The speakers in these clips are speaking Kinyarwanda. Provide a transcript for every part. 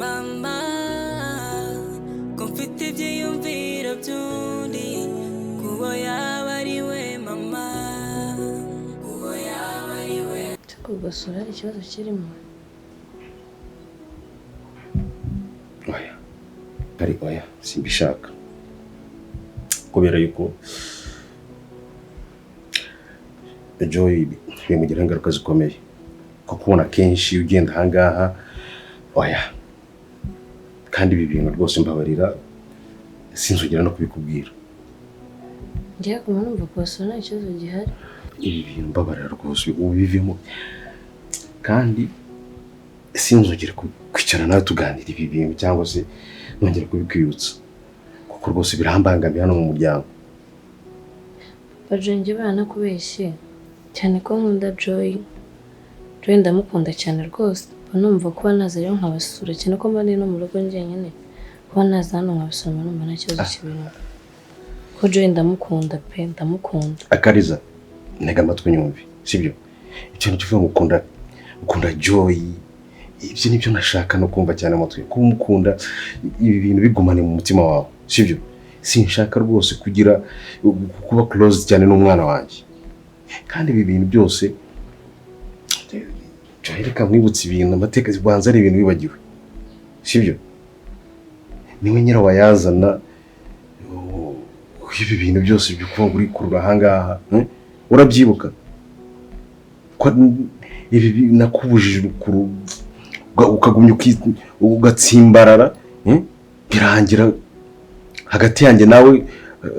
mama ko mfite ibyiyumviro by'undi kubo yaba ari we mama kubo yaba ari we gusura ikibazo kirimo oya simbishaka kubera yuko Joy bimugira ingaruka zikomeye ko kubona kenshi ugenda hangaha oya kandi ibi bintu rwose mbabarira sinzongera no kubikubwira ngiye kumva gusura ikibazo gihari ibi bintu mbabarira rwose ubivemo kandi sinzongera kwicara nawe tuganira ibi bintu cyangwa se nongera kubikwibutsa kuko rwose birambangamiye hano mu muryango bajenge bana kubeshye cyane ko nkunda Joy ndamukunda cyane rwose numva kuba naza rero nkabasura cyane ko mba no mu rugo njyenyine kuba naza hano nkabasura numva nta kibazo kibirimo ko Joy ndamukunda pe ndamukunda akariza ntega amatwi nyumve sibyo icyo kivuga ukunda Joy ibyo nibyo nashaka no kumva cyane amatwi ko umukunda ibi bintu bigumane mu mutima wawe sibyo sinshaka rwose kuba close cyane n'umwana wanjye kandi ibi bintu byose reka mwibutse ibintu amateka zibanza ari ibintu bibagiwe sibyo niwe nyirabayazana ibi bintu byose bikuba uri kurura ahangaha urabyibuka ko ibi nakubujije ukagumya ugatsimbarara birangira hagati yanjye nawe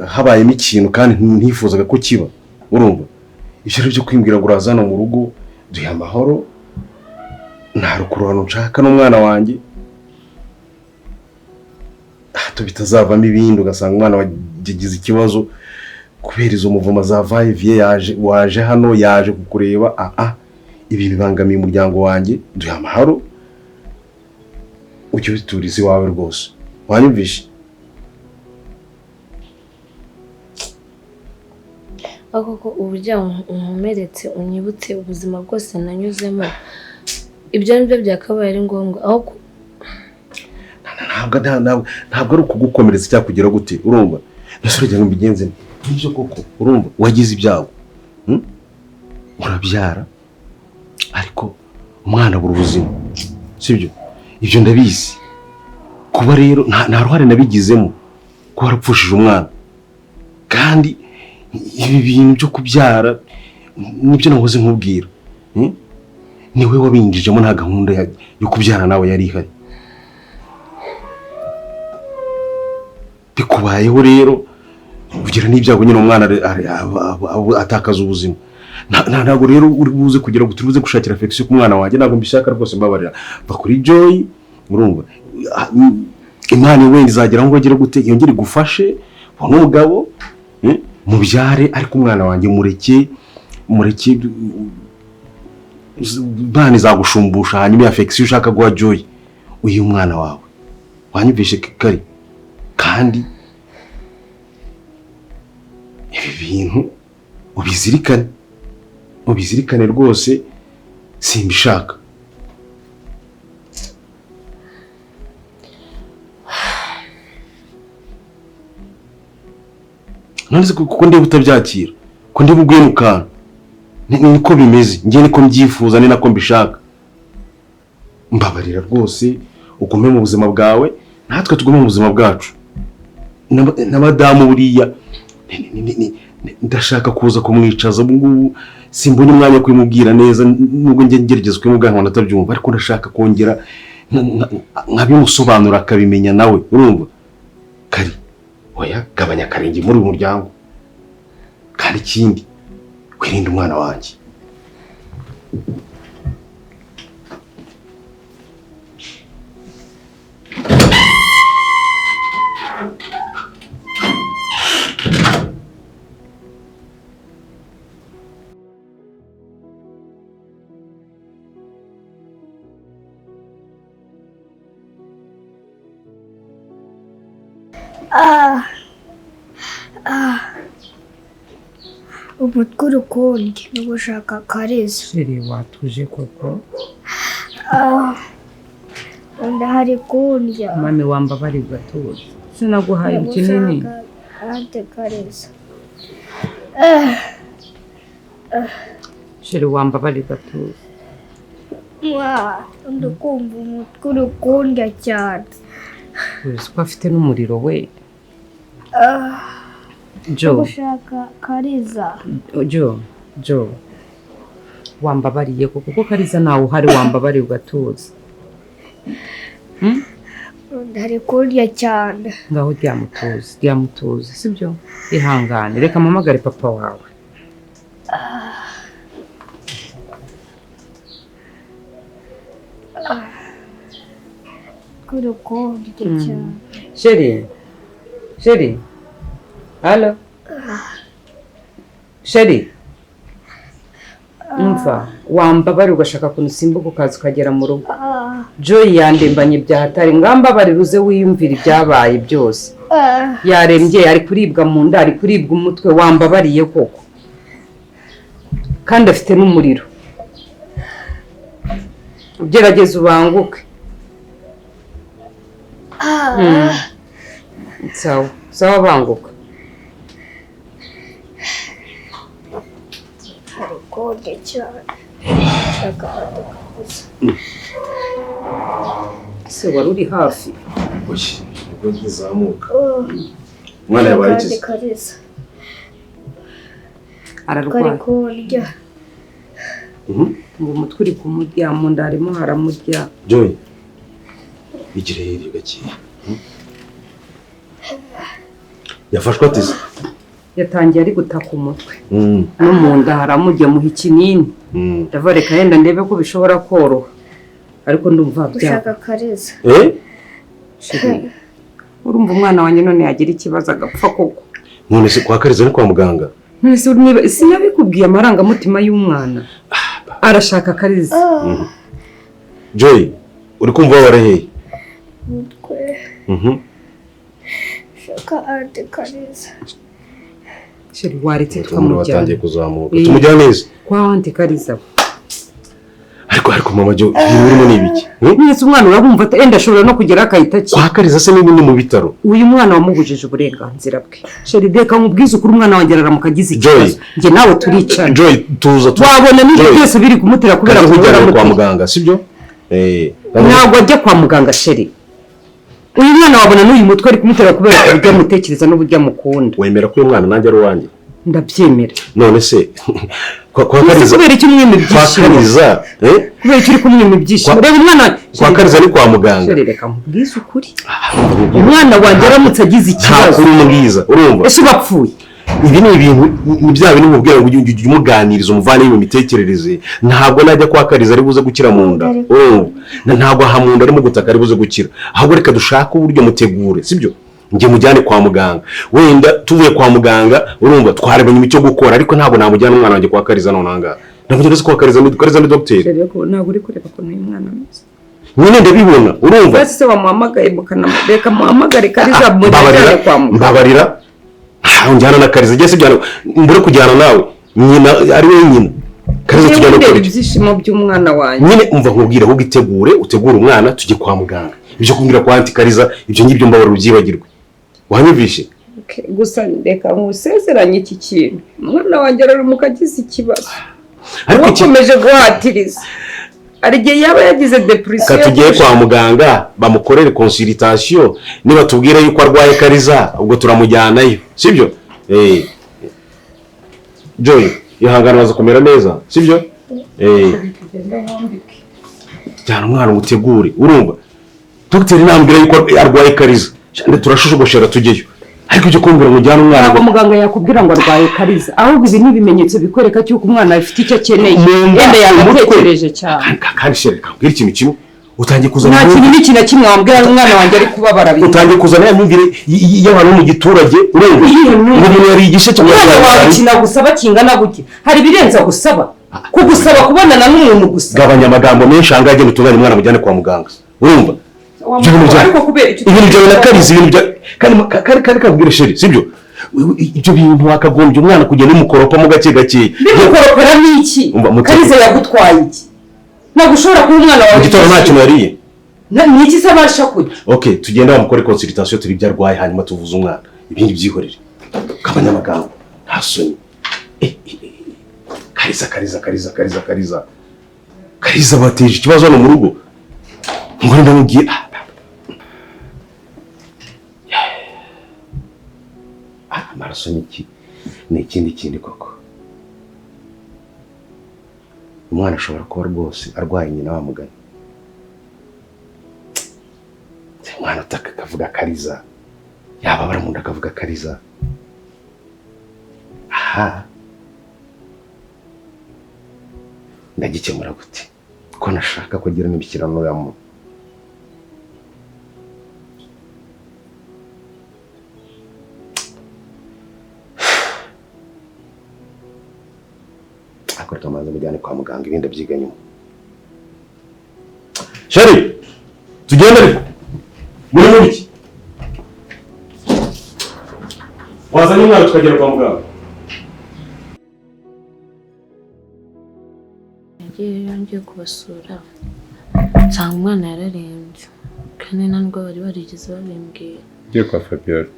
habayemo ikintu kandi ntifuzaga ko kiba urumva ibyo ari byo kwimbwira ngo urazana mu rugo duhe amahoro nta rukururano nshaka n'umwana wanjye hato bitazavamo ibindi ugasanga umwana wagize ikibazo kubera izo muvuma za vayiviye waje hano yaje kukureba ibi bibangamiye umuryango wanjye duhe amahoro ujye ubituriza iwawe rwose wanyumvishe koko uburyo unkomeretse unyibutse ubuzima bwose nanyuzemo ibyo nibyo byakabaye ari ngombwa aho ntabwo ari ukugukomeretsa cyangwa kugira gute urumva nasore ngo mbigenze nibyo koko urumva wagize ibyago urabyara ariko umwana buri ubuzima sibyo ibyo ndabizi kuba rero nta ruhare nabigizemo ko warapfushije umwana kandi ibi bintu byo kubyara nibyo nahoze nkubwira niwe wabinjijemo nta gahunda yo kubyara nawe yari ihari bikubayeho rero ugira n'ibyago nyine umwana atakaza ubuzima ntabwo rero uri buze kugira ngo turibuze gushakira affection ku mwana wanjye ntabwo mbishaka rwose mbabarira va kuri Joy urumva Imana wenda izagera ngo agire gute yongere gufashe ubone umugabo mubyare ariko umwana wanjye mureke Imana izagushumbusha hanyuma affection ushaka guha Joy uyu mwana wawe wanyumvishe kari kandi ibi bintu ubizirikane rwose simbishaka nanditse kuko ndeba utabyakira ko ndeba uguye mu kantu niko bimeze njye niko mbyifuza ni nako mbishaka mbabarira rwose ugume mu buzima bwawe natwe tugume mu buzima bwacu na madamu buriya ndashaka kuza kumwicaza ngubu simbona umwanya wo kumubwira neza nubwo njye ngerageza kumubwira ngo natabyumva ariko ndashaka kongera nkabimusobanura akabimenya nawe urumva kari oya gabanya karenge muri uyu muryango kandi ikindi wirinde umwana wanjye umutwe urukundi no gushaka Kariza sheri watuje koko ndahari kundya mami wambabariye ugatuza sinaguhaye ikinini ante Karisa sheri wambabariye ugatuza ndikumva umutwe uri kundya cyane uzi ko afite n'umuriro we Jo gushaka Kariza Jo wambabariye kuko Kariza nawe uhari wambabariye ugatuza ndahari kundya cyane ngaho ryamutuze sibyo ihangane reka mpamagare papa wawe kuri kundya cyane Sheri Halo Sheri umva wambabariye ugashaka kunusimbuka ukaza ukagera mu rugo Joy yandembanye byahatari ngambabariye uze wiyumvira ibyabaye byose yarembye ari kuribwa mu nda ari kuribwa umutwe wambabariye koko kandi afite n'umuriro ugerageza ubanguke sawa banguka kundya cyane se wari uri hafi ubwo nkizamuka umwana yabaye ikizi Karisa ararwaye kundya ngo umutwe uri kumurya mu nda harimo haramurya Joy igire hirya gakiya yafashwe atize yatangiye ari gutaka umutwe no mu nda haramurya muha ikinini ndava reka yenda ndebe ko bishobora koroha ariko ndumva gushaka Kariza urumva umwana wanjye none yagira ikibazo agapfa koko none se kwa Kariza ni kwa muganga sinabikubwiye amarangamutima y'umwana arashaka Kariza Joy uri kumva waraheye umutwe shaka ante Kariza sheri waretse tukamujyana watangiye kuzamuka Eh. tumujyana neza kwa ante Kariza ariko mama Jo birimo nibiki mwese umwana urabumva enda ashobora no kugera akahita ki kwa Kariza se n'ibindi mu bitaro uyu mwana wamubujije uburenganzira bwe sheri deka nkubwize ukuri umwana wanjye aramukagize Joy. ikibazo njye nawe turicana Joy tuza wabona n'ibyo Joy. byose biri kumutera kubera Kariza kugera ujyana kwa mu muganga sibyo ntabwo ajya kwa muganga sheri uyu mwana wabona n'uyu mutwe ari kumutera kubera uburyo amutekereza n'uburyo amukunda wemera ko uyu mwana nanjye ari uwanjye ndabyemera none se kwa Ese Kariza kubera icyo umwima kwa ibyishimo Kariza kubera icyo uri kumwima ibyishimo reba umwana kwa Kariza ni kwa muganga sheri reka nkubwize ukuri umwana wanjye aramutse agize ikibazo ntabwo uri mubwiza urumva ese ubapfuye ibi ni ibintu ni bya bintu mubwira ngo ujye umuganiriza umuvane mu mitekerereze ntabwo najya kwa Kariza ari buze gukira mu nda urumva ntabwo aha mu nda arimo gutaka ari buze gukira ahubwo reka dushake uburyo mutegure sibyo njye mujyane kwa muganga wenda tuvuye kwa muganga urumva twarebanye imicyo gukora ariko ntabwo namujyana umwana wanjye kwa Kariza none anga ndamujyana kwa Kariza ni docteur rero ntabwo uri kureba ko uyu mwana ameze nyine ndabibona urumva basi se wamuhamagaye reka muhamagare Kariza mujyane kwa muganga mbabarira njyana na Kariza jye sibyo mbure kujyana nawe nyina ari we nyina Kariza tujyana kuri ibyishimo by'umwana wanjye nyine umva nkubwira ahubwo utegure umwana tujye kwa muganga ibyo kumbwira kwa Auntie Kariza ibyo ngibyo mbabarira ubyibagirwe wanyumvishe gusa reka nkusezeranye iki kintu umwana wanjye aramuka agize ikibazo ariko ukomeje guhatiriza hari igihe yaba yagize depression tugiye kwa muganga bamukorere consultation niba tubwire yuko arwaye Kariza ubwo turamujyanayo sibyo Joy ihangana baza kumera neza sibyo cyane umwana umutegure urumva docteur nambwira yuko arwaye Kariza cyane turashushogoshera tujyeyo ariko ibyo kumbura ngo ujyane umwana ntabwo muganga yakubwira ngo arwaye Kariza ahubwo ibi ni ibimenyetso bikwereka cy'uko umwana afite icyo akeneye yenda yamutekereje cyane kandi shere kabwira ikintu kimwe utangiye kuzana nta kintu n'iki na kimwe wambwira umwana wanjye ari kubabara utangiye kuzana ya myumvire y'abantu mu giturage urumva ngo umuntu yari igishe cyo wakina gusaba kingana gutya hari ibirenza gusaba kugusaba kubonana n'umuntu gusa gabanya amagambo menshi hanga agenda utunganya umwana mujyane kwa muganga urumva ariko kubera ibintu byawe na Kariza ibintu bya kandi kabwira shere sibyo ibyo bintu wakagombye umwana kugenda umukoropa mu gake gake mukoropera n'iki Kariza yagutwaye iki ntabwo ushobora kuba umwana wawe igitoro nta kintu yariye ni iki se abasha kujya? Okay, tugenda bamukore consultation turi ibyo arwaye hanyuma tuvuze umwana. Ibindi byihorere. Kabanyamagambo. Nta soni. Kariza bateje ikibazo hano mu rugo. Ngore ndamubwiye. Amaraso ni ikindi koko. Umwana ashobora kuba rwose arwaye nyina wamugana. Umwana utaka akavuga Kariza. Yaba baramunda akavuga Kariza. Aha. Ndagikemura gute? Ko nashaka kugira n'ibikirano ya muntu. Akorera amazi mujyane kwa muganga ibindi byiga nyuma. Shari, tugende. Muri iki? Wazanye umwana tukagera kwa muganga. Yongeye kubasura nsanga umwana yararembye kandi ntabwo bari barigeze babimbwiye. Ugiye kwa Fabiola?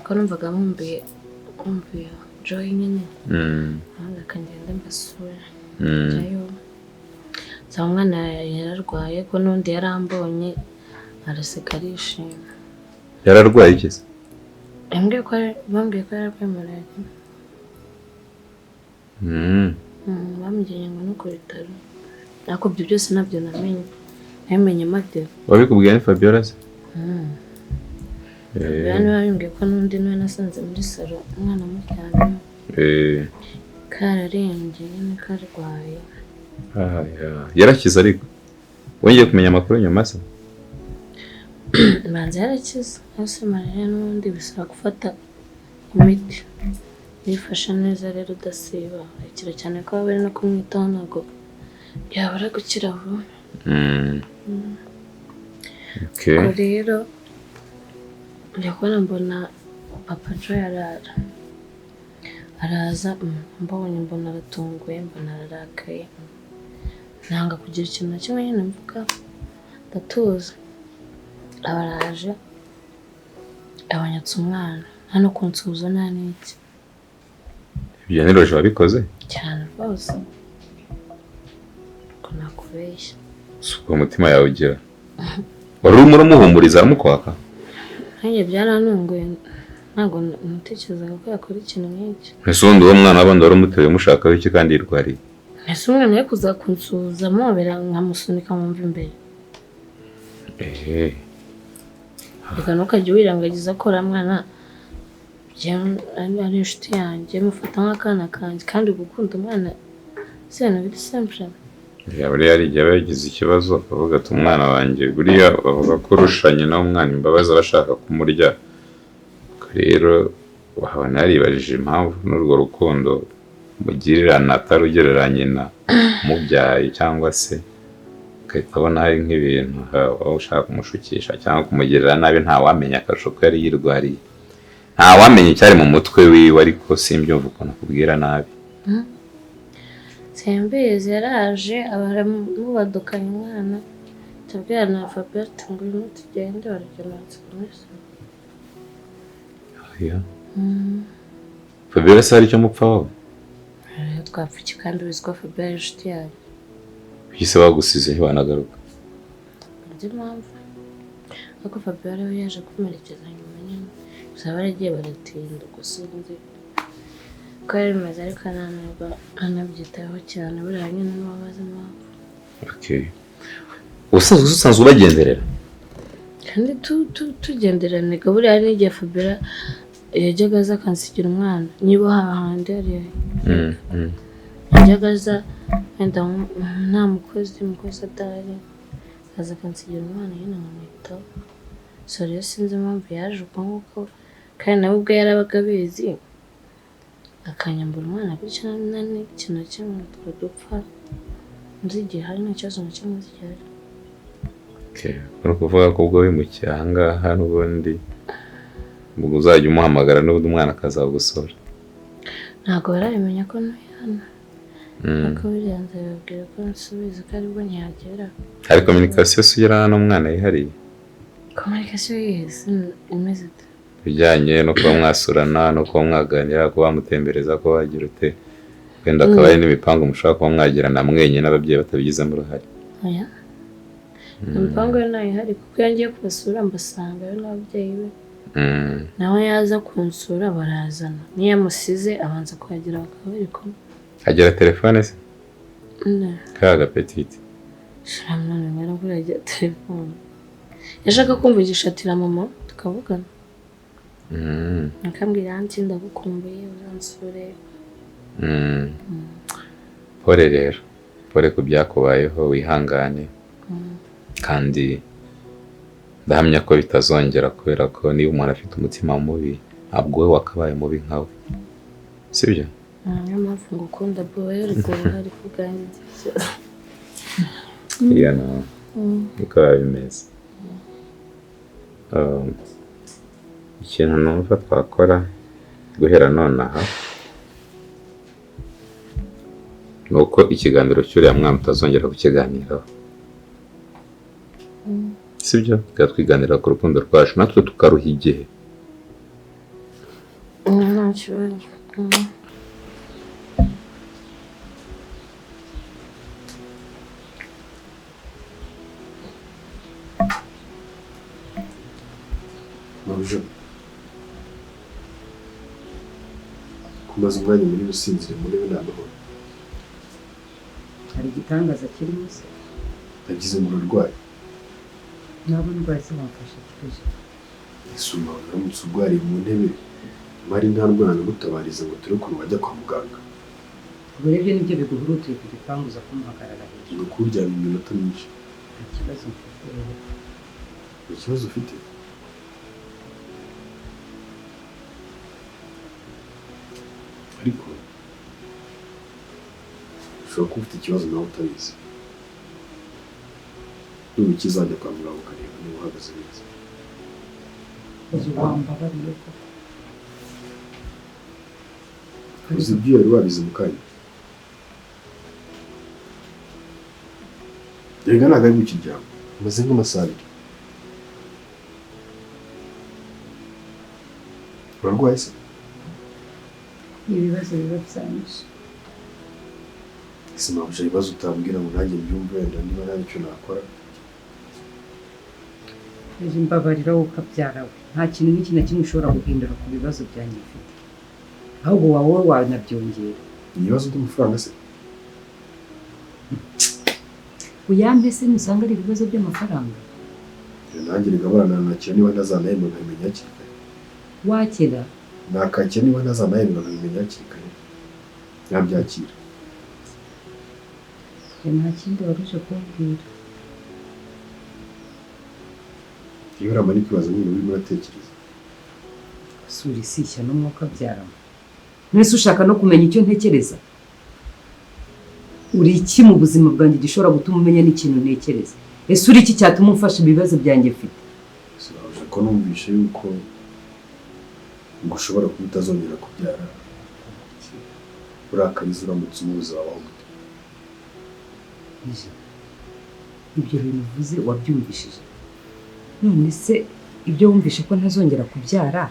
Ko numvaga nkumbuye Joy nyine. Akagenda mbasura. Njyayo nsanga umwana yararwaye ko n'undi yarambonye araseka arishima. Yararwaye iki se? Bambwiye ko yararwaye malariya. Bamujyanye ngo no ku bitaro. Ariko ibyo byose nabyo namenye mate. Wabikubwiye ni Fabiola se? Bambwiye ko n'undi nawe nasanze muri salo umwana muryamye. Kararembye nyine karwaye. Yarakize ariko wongeye kumenya amakuru nyuma se? Manzi yarakize. Hose malariya n'ubundi bisaba gufata imiti. Yifashe neza rero udasiba. Akira cyane ko bari no kumwitaho ntabwo yabura gukira vuba. Okay. Rero njya kubona mbona Papa Joy araza mbona aratunguye mbona ararakaye. Nanga kugira ikintu na kimwe nyine mvuga ndatuza. Abaraje abanyatse umwana hano kunsuhuza nta n'iki. Ibyo ni Roje wabikoze? Cyane rwose ko nakubeshya. Suko umutima yawe ugira. Wari urimo uramuhumuriza amukwaka? Nanjye byarantunguye ntabwo natekerezaga ko yakora ikintu nk'icyo. Ese undi uwo mwana w'abandi wari umuteruye umushakaho iki kandi yirwariye? Ese umwana we kuza kunsuhuza amubera nkamusunika mu mva imbere. Reka ntukajya wirangagiza ko uriya mwana ari inshuti yanjye mufata nk'akana kanjye kandi gukunda umwana si ibintu biri simple. Buriya hari igihe aba yagize ikibazo akavuga ati umwana wanjye buriya bavuga ko urusha nyina w'umwana imbabazi aba ashaka kumurya. Rero wahabona yaribajije impamvu n'urwo rukundo mugirirana atari ugereranye na mubyaye cyangwa se ugahita abona hari nk'ibintu aho ushaka kumushukisha cyangwa kumugirira nabi ntawamenya akarusho ko yari yirwariye. Ntawamenya icyari mu mutwe wiwe ariko simbyumva ukuntu akubwira nabi. Simbizi yaraje abaramubadukanye umwana tubwira na Fabiola ngo uyu munsi tugende baragenda kumwese. Fabiola se hari icyo mupfa wowe? Twapfa iki kandi ubizi ko Fabiola ari inshuti yawe. Ese bagusize ntibanagaruka? Nzi impamvu ariko Fabiola we yaje kumerekeza nyuma nyine gusa baragiye baratinda gusa undi ko yari bimaze ariko ntabwo anabyitayeho cyane buriya nyine n'uwabaza impamvu. Okay. Usanzwe ubagenderera? Kandi tugenderane buriya n'igihe Fabiola yajyaga aza akansigira umwana niba hahandi hariya yajyaga aza wenda nta mukozi adahari aza akansigira umwana nyine nkamwitaho. So rero sinzi impamvu yaje uko nguko kandi nawe ubwo yarabaga abizi akanyambura umwana gutya n'ikintu na kimwe dupfa nzi igihe hari nta kibazo na kimwe zigihari. Uri kuvuga ko ubwo wimukiye aha ngaha n'ubundi ubwo uzajya umuhamagara n'ubundi umwana akazagusura? Ntabwo barabimenya ko ntuye hano ariko buriya nzababwira ko nsubiza ko aribwo ntihagera. hari communication se ugirana n'umwana yihariye Communication yese imeze ite? bijyanye no kuba mwasurana no kuba mwaganira kuba wamutembereza ko wagira ute wenda akaba ari n'imipango mushaka kuba mwagirana mwenye n'ababyeyi batabigizemo uruhare. Oya, imipango yo nayo ihari kuko iyo ngiye kubasura mbasangayo n'ababyeyi be, nawe yaza kunsura barazana, niyo amusize abanza kuhagera bakaba bari kumwe. agira telefone se Ne, kaga petite shiramwana mbere ko yagira telefone, yashaka kumvugisha ati na mama tukavugana, akambwira anti ndagukumbuye uzansure. pore rero pore ku byakubayeho wihangane kandi ndahamya ko bitazongera kubera ko niba umuntu afite umutima mubi ntabwo we wakabaye mubi nkawe sibyo. Niyo mpamvu ngukunda boye ariko hari kubwanjye iya no niko biba bimeze. Ikintu numva twakora guhera nonaha ni uko ikiganiro cy'uriya mwana utazongera kukiganiraho sibyo, twiganira ku rukundo rwacu natwe tukaruha igihe. nta kibazo. Mabuje kumaze umwanya muri rusinzire muri we n'amahoro. hari igitangaza kirimo se Nagize ngo urarwaye. ntabwo ndwaye se wamfasha kije Isuma uramutse urwariye mu ntebe mari nta ndwara gutabariza ngo turi kuru bajya kwa muganga. uburebye nibyo biguhurutuye ku gipangu uza kumuhagarara hejuru. Ni ukuryama iminota myinshi. Ikibazo mfite rero Ikibazo ufite? Ariko ushobora kuba ufite ikibazo nawe utabizi. Nubu ikizajya kwa muganga ukareba niba uhagaze neza. uzi wambabariye koko. Uzi ibyo wari wabize mu kanya. Rega ntabwo ari gukiryama. Umaze nk'amasaha abiri. Urarwaye se? ibibazo biba byanyishe. Ese mpamvu ibibazo utambwira ngo nanjye mbyumve wenda niba nta icyo nakora. ejo mbabarira wowe ukabyara we nta kintu n'iki na kimwe ushobora guhindura ku bibazo byanjye mfite ahubwo wowe wanabyongera. Ibibazo by'amafaranga se? uyambe se nusanga ari ibibazo by'amafaranga. Nanjye rigaburana nakira niba ntazanahembwa nkamenya hakiri kare. wakira Nakakira niba ntazanahembwa nkamenya hakiri kare. Nabyakira. nta kindi waruje kumbwira. Iyo urama ni kwibaza nyine urimo uratekereza. sura isishya n'umwuka byaramo. mwese ushaka no kumenya icyo ntekereza. uri iki mu buzima bwanjye gishobora gutuma umenya n'ikintu ntekereza? ese uri iki cyatuma umfasha ibibazo byanjye mfite? Sinaje ko numvishe yuko ngo ushobora kuba utazongera kubyara. Urakariza uramutse umubuze wabaho gute? ibyo bintu uvuze wabyumvishije? none se ibyo wumvishe ko ntazongera kubyara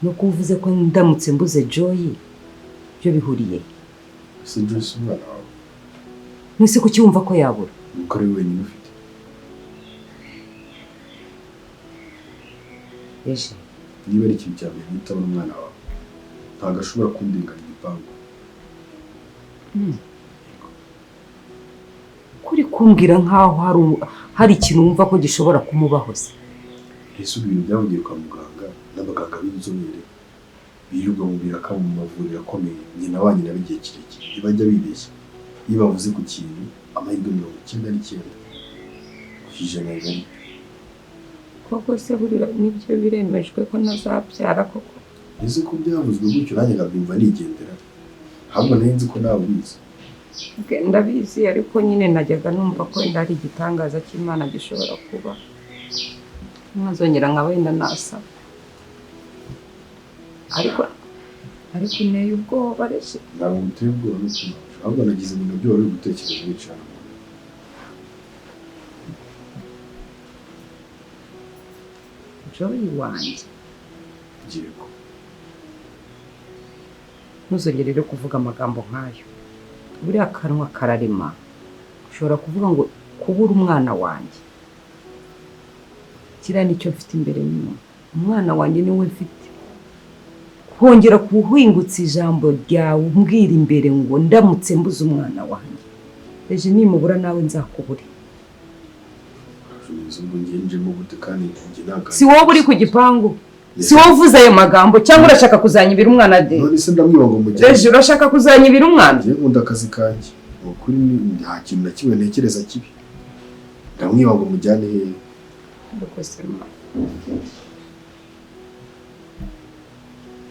no kuvuze ko ndamutse mbuze Joy byo bihuriye? Ese Joyce umwana wawe mwese kuki wumva ko yabura? nuko ari wenyine ufite. eje Niba ari ikintu cya mbere guhitamo n'umwana wawe ntabwo ashobora kundenganya igipangu. kuri kumbwira nkaho hari ikintu wumva ko gishobora kumubaho se? Ese ibintu byavugiye kwa muganga n'abaganga b'inzobere birirwa mu biraka mu mavuriro akomeye nyina wanyu nawe igihe kirekire ntibajya bibeshya. Iyo bavuze ku kintu amahirwe 99 ku ijana ari. koko se burira nibyo biremejwe ko ntazabyara koko? Ese ko byavuzwe gutyo nanjye ngabyumva nigendera. Ahubwo nari nzi ko nawe ubizi. ndabizi ariko nyine najyaga numva ko wenda hari igitangaza cy'Imana gishobora kuba nkazongera nka wenda nasaba. ariko ariko inteye ubwoba rese ntabwo muteye ubwoba n'ukuri ahubwo nagize ibintu byo wari gutekereza wicara Joy wanjye yego ntuzongere rero kuvuga amagambo nk'ayo buriya kanwa kararema ushobora kuvuga ngo kubura umwana wanjye kiriya nicyo mfite imbere nyuma umwana wanjye niwe mfite kongera kuhingutsa ijambo ryawe umbwira imbere ngo ndamutse mbuze umwana wanjye ejo nimubura nawe nzakubure si wowe uri ku gipangu si wowe uvuze ayo magambo cyangwa urashaka kuzanyibira umwana de none se ndamwiba ngo mujye ejo urashaka kuzanyibira umwana njye nkunda akazi kanjye ukuri nta kintu na kimwe ntekereza kibi ndamwiba ngo mujyane hehe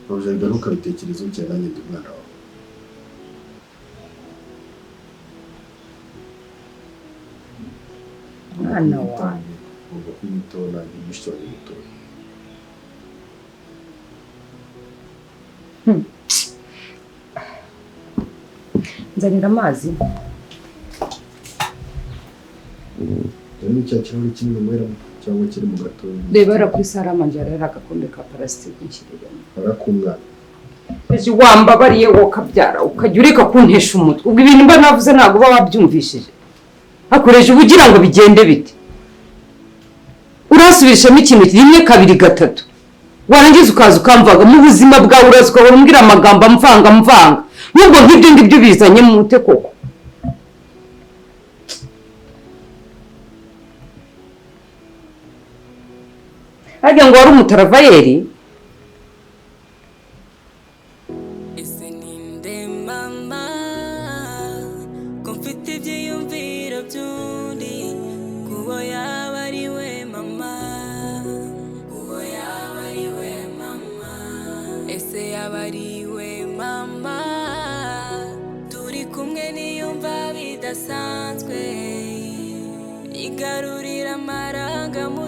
Roger garuka bitekerezo cya nanjye ndi umwana wawe umwana wawe ugomba kwiyitaho nanjye mushiki wanjye mutoya nzanira amazi rero cya kirahure kimwe mweramo cyangwa kiri mu gatoya reba ara kuri salama njyara yari agakombe ka parasitike nshiriremo barakumwana ejo wambabariye wowe ukabyara ukajya ureka kuntesha umutwe ubwo ibintu mba navuze ntabwo uba wabyumvishije hakoresha uba ugira ngo bigende bite urasubirishamo ikintu rimwe kabiri gatatu warangiza ukaza ukamvaga mu buzima bwawe uraza ukabona umbwira amagambo amvanga nubwo nk'ibyo ngibyo bizanye mu mute koko harya ngo wari umutaravayeri ese ninde mama ko mfite ibyiyumviro by'undi kubo yaba ari we mama kubo yaba ari we mama ese yaba ari we mama turi kumwe niyumva bidasanzwe igarurira amarangamutima